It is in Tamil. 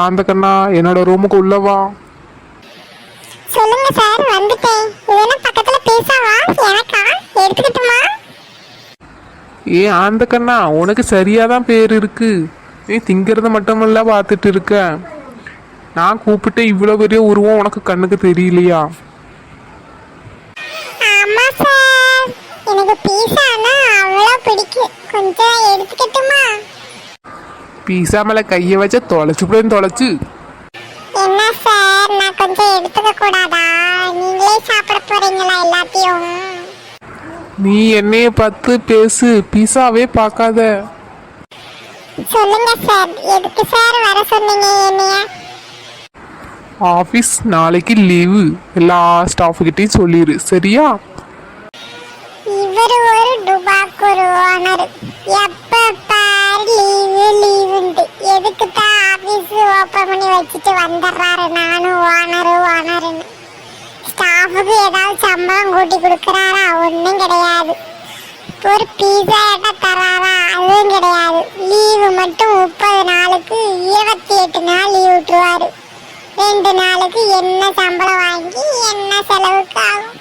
அந்த கண்ணா என்னோட ரூமுக்கு உள்ளவா. சொல்லுங்க சார், வந்துட்டேன். இதென்ன பக்கத்துல பேசாவா? எனக்கா? எடுத்துக்கிட்டுமா? அந்த கண்ணா உனக்கு சரியாதான் பேர் இருக்கு. நீ திங்கிறத மட்டுமல்ல பார்த்துட்டு இருக்க. நான் கூப்பிட்டு இவ்வளோ பெரிய உருவம் உனக்கு கண்ணுக்கு தெரியலையா? ஆமா சார், எனக்கு பீஸானா அவ்வளோ பிடிக்கும். கொஞ்சம் எடுத்துக்கிட்டுமா? பீஸா மேலே கையை வச்சா தொலைச்சு. என்ன சார், நான் கொஞ்சம் எடுத்துக்க கூடாதா? நீங்களே சாப்பிட போறீங்களா எல்லாத்தையும்? நீ என்னைய பார்த்து பேசு, பீஸாவே பார்க்காத. சொல்லுங்க சார், எதுக்கு சார் வர சொன்னீங்க என்னைய? ஆஃபீஸ் நாளைக்கு லீவு, எல்லா ஸ்டாஃப்கிட்டையும் சொல்லிடு, சரியா? இவரு ஒரு டுபாக்கு ஒரு ஓனர். எப்ப பாரு லீவுண்டு. எதுக்கு தான் ஆபீஸ் ஓபன் பண்ணி வச்சுட்டு வந்துடுறாரு. நானும் ஓனருன்னு ஸ்டாஃபுக்கு ஏதாவது சம்பளம் கூட்டி கொடுக்குறாரா? ஒன்றும் கிடையாது. ஒரு பீஸா ஏட்டா தராரா? அதுவும் கிடையாது. லீவு மட்டும் 30 நாளுக்கு 28 நாள் லீவ் விட்டுருவாரு. 2 நாளுக்கு என்ன சம்பளம் வாங்கி என்ன செலவுக்கு ஆகும்?